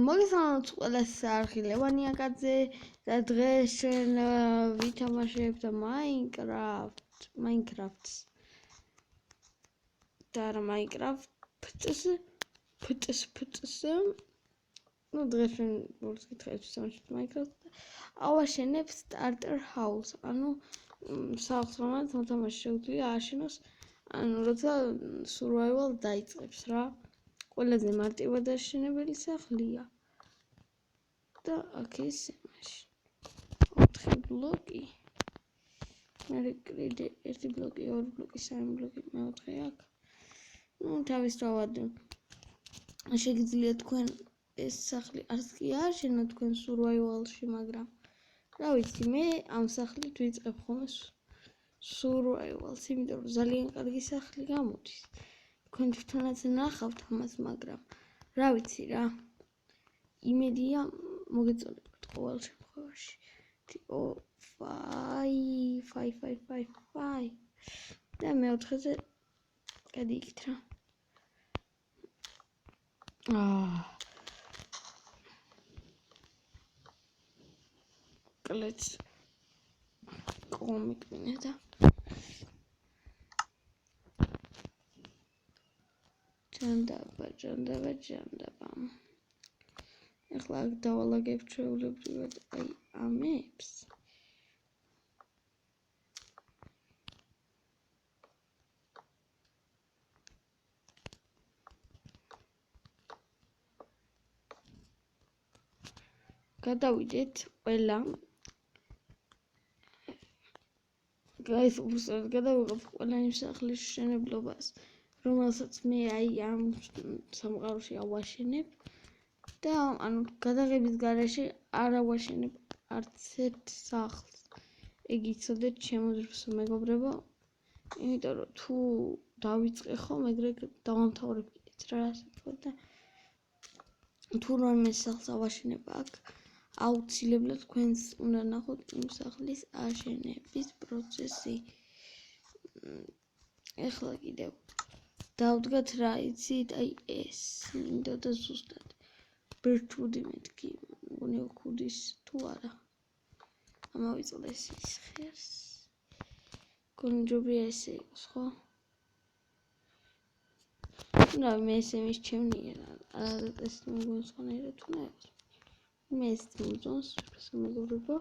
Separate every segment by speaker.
Speaker 1: მოგესალმებით ყველას არხილევანია კაცზე და დღეს ჩვენ ვითამაშებთ Minecraft-ს და არა Minecraft-ს ну დღეს ჩვენ როგორც გითხარით ვისამაშებთ Minecraft-ს ავაშენებ starter house ანუ სახლს რომელიც მოთამაშე შეუძლია ააშენოს ანუ როცა survival დაიწყებს რა ყველაზე მარტივად აშენებელი სახლია და აქ ის მაშინ 4 ბლოკი მე კიდე 1 ბლოკი 2 ბლოკი 3 ბლოკი მე-4 აქ ну თავისთავად შეგიძლიათ თქვენ ეს სახლი არც კი ააშენოთ თქვენ survival-ში მაგრამ რა ვიცი მე ამ სახლით ვიწყებ ხოლმე survival-ს იმიტომ რომ ძალიან კარგი სახლი გამოდის თქვენ თვითონაც ნახავთ ამას მაგრამ რა ვიცი რა იმედია მოგეწონებათ ყოველ შემთხვევაში ო ფაი და მე-4-ზე გადიიქით რა let's comic minute ჭანდაბა ეხლა დავალაგებ ჩვეულებრივად აი ამებს გადავიდეთ ყველა guys უბრალოდ გადავიღებ ყველა იმ სახლის შენებლობას რომელსაც მე აი ამ სამყაროში ავაშენებ და ანუ გადაღების გარეშე არ ავაშენებ არც ერთ სახლს ეგ იცოდეთ შემოძრფს მეგობრებო იმიტომ რომ თუ დავიწყე ხომ ეგრე დავამთავრებ კიდეც რა ასე თქვა და თუ რამე სახლს ავაშენებ აქ აუცილებლად თქვენს უნდა ნახოთ იმ სახლის აშენების პროცესი ეხლა კიდევ დავდგათ რა იცით აი ეს მინდოდა ზუსტად ბერტუდი მეთქი მგონი ოქუდის თუ არა ამავიწყდეს ის ხერს გონჯობია ესე იყოს ხო რა მე ესე მისჩემნია რა ეს მოგონსხანერა თუ რა იყოს მე ეს მოძონს მეგობრებო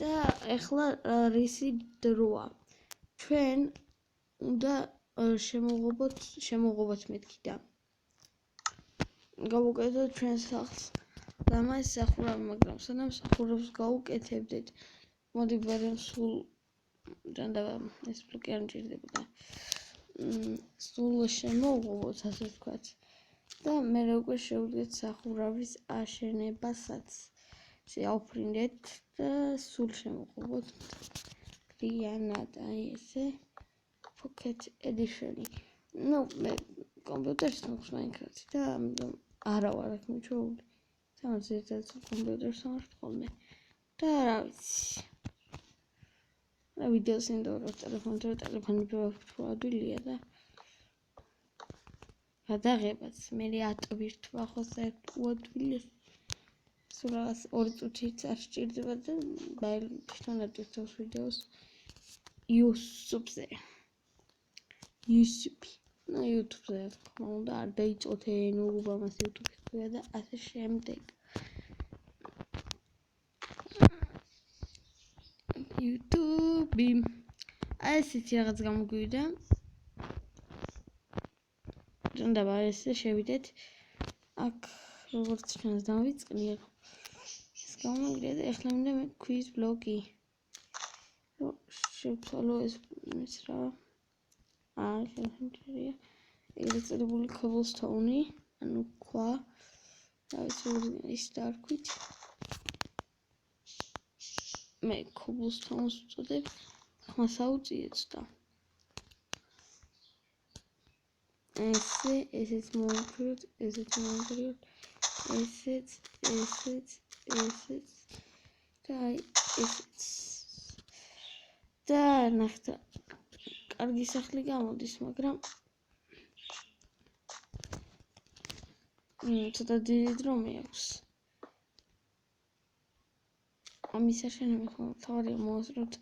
Speaker 1: და ეხლა რისი დროა ჩვენ უნდა შემოღობოთ მეთქი და გავუკეთოთ ჩვენ სახლს და მას სახურავი მაგრამ სანამ სახურავს გავუკეთებდეთ მოდი ვერემ სულ ჭანდაბა ეს ბლოკი არ მჭირდებოდა სულ შემოღობოთ ასე ვთქვათ და მე უკვე შევდგეთ სახურავის აშენებასაც შეავფრინდეთ და სულ შემოღობოთ კრიანად აი ესე pocket edition-ი ну მე კომპიუტერს მაქვს Minecraft-ი და ამიტომ არა ვარ აქ მიჩვეული თამაშს ერთად კომპიუტერს ამართ ხოლმე და რა ვიცი რა ვიდეოს ინდორო ტელეფონი ფართოადვილია და გადაღებაც მე ატვირთვა ხო საერთოდ სულ რაღაც 2 წუთიც არ სჭირდება და თვითონ ატვირთავს ვიდეოს YouTube-ზე no YouTube-ზე თქმა უნდა არ დაიწოთენ უბრალოდ YouTube-ზე და ასე შემდეგ YouTube-ი აი ესეთი რაღაც გამოგვივიდა ჭანდაბა ესე შევიდეთ აქ როგორც ჩვენს დავიწყნია ეს გამოგირდა და ეხლა მინდა მე quiz ბლოკი რომ შევცვალო ეს რა შემიძლია ეგრეთ წოდებული cobblestone-ი ანუ ქვა და ის დარქვით მე cobblestone-ს ვწოდებ ხმას აუწიეთ და ესეც მოვიფროთ ესეც და ესეც და ნახეთ კარგი სახლი გამოდის მაგრამ ცოტა დიდი დრო მეაქვს. ამის აშენება ხომ თავი მოასწროთ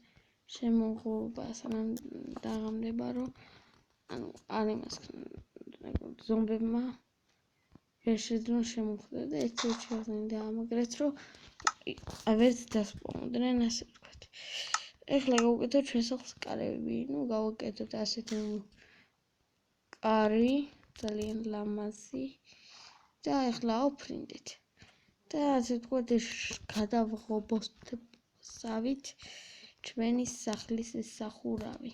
Speaker 1: შემოღობა სანამ დაღამდება რომ ანუ არ იმას ზომბებმა ვერ შეძლონ შემოხვდა და ერთ-ერთი ხაზი დაამაგრეთ რომ ვერც დასპომდნენ ასე ვთქვათ. ეხლა გავუკეთოთ ჩვენ სახლს კარები, გავუკეთოთ ასეთი კარი ძალიან ლამაზი და ეხლა ავფრინდეთ. და ასე ვთქვათ გადავღობოსავით ჩვენი სახლის სახურავი.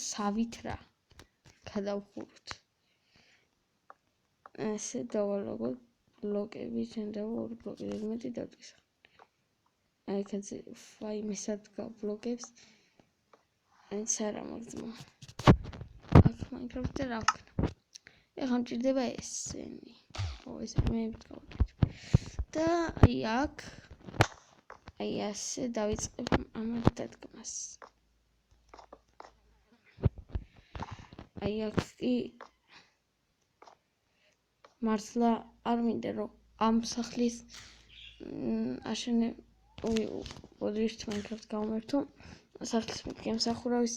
Speaker 1: სავით რა გადავხუროთ. ასე დავალაგოთ ბლოკები, შეიძლება ორი ბლოკი მეტი დავდგეს. აი კაცი ფაიმისად გაბლოკებს. ეს არა მაგზმა. აქ Minecraft-ზე რა ვქნა. ეხლა მჭირდება ესენი. ეს მე ვიტყავთ. და აი აქ აი ასე დავიწყებ ამათ დადგმას. აი აქ კი მართლა არ მინდა რომ ამ სახლის ოდიშ Minecraft გავმერთო სახლის მსახურავის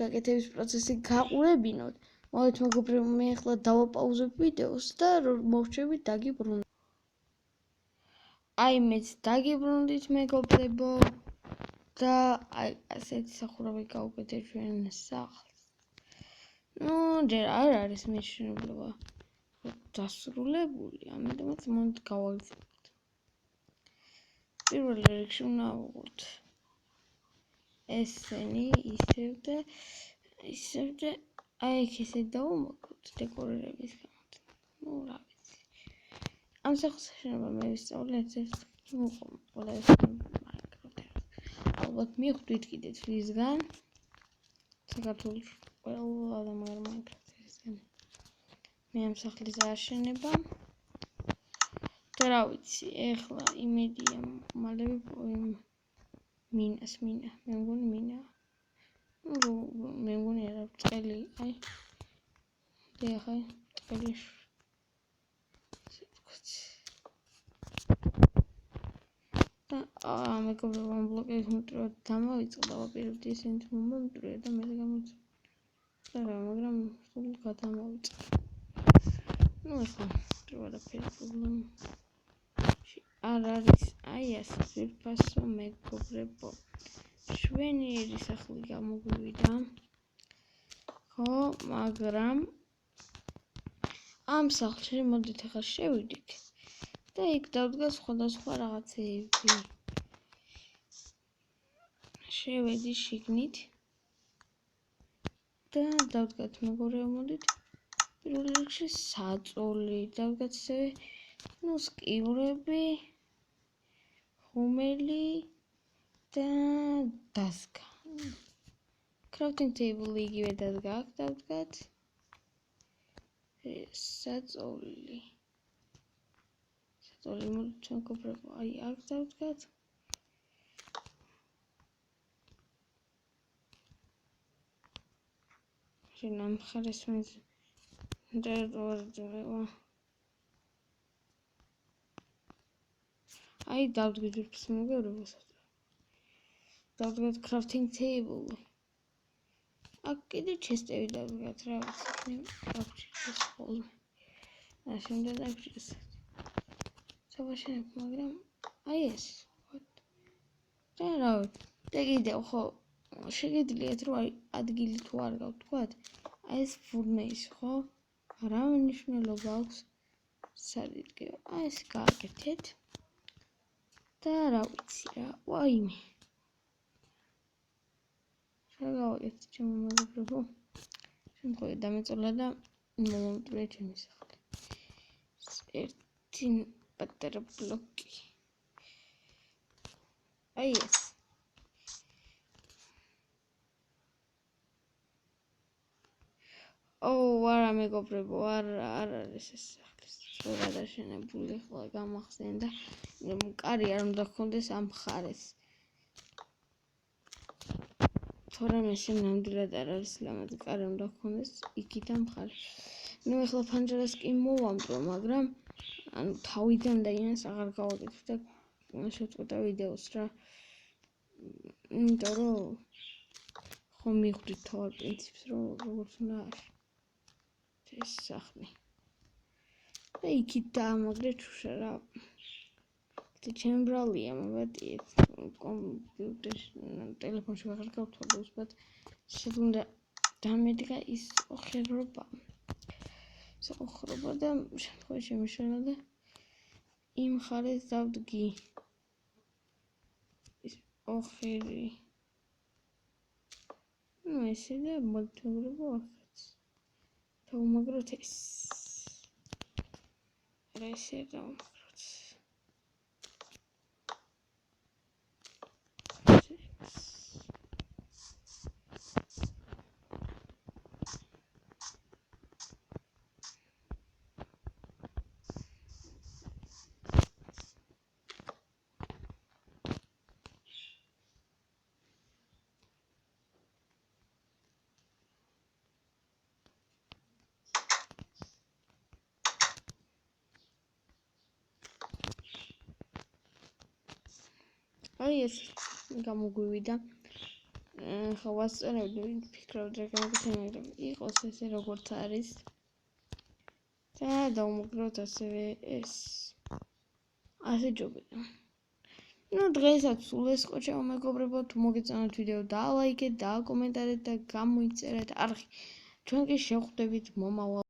Speaker 1: გაკეთების პროცესი გაყურებინოთ. მოდით მეგობრებო, მე ახლა დავაპაუზებ ვიდეოს და მოვჩებით დაგიბრუნდით. აი მეც დაგიბრუნდით მეგობრებო და აი ასეთი სახურავი გავუკეთე ჩვენ სახლს. ჯერ არ არის მეშინებლობა დასრულებული, ამიტომაც მოდით გავაგზავნოთ. პირველ რიგში უნდა ავუღოთ ესენი ისევ და აი იქ ესე დავუმაგროთ დეკორირების გამო. რა ვიცი. ამ სახლის შენობა მე ვისწავლე ერთ-ერთ ყველაზე Minecraft-ზე. ალბათ მიხვდით კიდე თვლისგან. საქართველოს ყველა ადამიანი Minecraft-ზე. მე ამ სახლის აშენება. და რა ვიცი, ეხლა იმედია მალე მინას მე მგონი მინა. მე მგონი არა ბრწყელი, აი. და ახლა ბრწყელი და მეგობრებო, ამ ბლოკების მტრევად დამავიწყდა, ვაპირებდი ისინი მომმტრია და მე გამოიწვია. არა, მაგრამ სულ გადამავიწყდა. ეხლა ვერაფერი პრობლემა არ არის. აი ასე ძვირფასო მეგობრებო. შვენიერი სახლი გამოგვივიდა. ხო, მაგრამ ამ სახლში მოდით ახლა შევიდით და იქ დავდგა სხვადასხვა რაღაცეები. შევედი შიგნით და დავდგათ მეგობრებო, მოდით პირველ რიგში საწოლი, დავდგათ ისევე სკივრები, ხუმელი და დასგა. Crafting table იგივე დადგა აქ დავდგათ. საწოლი მოდით მეგობრებო, აი აქ დავდგათ. შენ ამ მხარეს აი დავდგეთ ვირფს მეგობრებო. დავდგათ crafting table. აქ კიდე ჩესტები დავდგათ, რა ვიცი, გავჭირდეს ხოლმე. შემდეგ დავჭირდეს. სავაშენებ, მაგრამ აი ეს. და რა ვიცი, და კიდევ ხო შეგიძლიათ რომ აი ადგილი თუ არ გავთქვათ, აი ეს ფურნეის, ხო? რა მნიშვნელობა აქვს სად იდგება? აი ეს გააკეთეთ. და რა ვიცი რა, ვაიმე. რა გავაკეთეთ ჩემო მეგობრებო? შემთხვევით დამეწოლა და მომომტრია ჩემი სახლი. ერთი პატარა ბლოკი. აი ეს. არა მეგობრებო, არ არის ეს სახლის სწორად აშენებული, ხოლმე გამახსენდა, რომ კარი არ უნდა გქონდეს ამ მხარეს. თორემ ეს ნამდვილად არ არის ლამაზი, კარი უნდა გქონდეს იქით ამ მხარეს. ნუ ეხლა ფანჯარას კი მოვამტრო, მაგრამ ანუ თავიდან და იმას აღარ გავაკეთებ და შევწყვეტა ვიდეოს რა. იმიტომ რომ ხომ მივხვდით თავარ პრინციპს, რომ როგორც უნდა ეს სახლი. და იქით დაამაგრე ჩუშა რა. ჩემი ბრალია, მოგატიეთ. კომპიუტერში, ტელეფონში აღარ გავთვალე უბრალოდ შეგვინდა დამედგა ის ოხრობა. ეს ოხრობა და შემთხვევაში შემიშველა და იმ ხარეს დავდგი. ის ოხერი. ნუ ესე და მოდიურობა ახაც. დავუმაგროთ ეს. რა ესე დავუმაგროთ. აი ეს გამოგვივიდა. ხო ვასწორებდი, ვფიქრობდი რა გამოგცემდა იყოს ესე როგორც არის. და დავუმაგროთ ასევე ეს. ასე ჯობია. ნუ დღესაც სულ ეს ყო ჩემო მეგობრებო, თუ მოგეწონათ ვიდეო დალაიქეთ, დააკომენტარეთ და გამოიწერეთ არხი. ჩვენ კი შევხვდებით მომავალ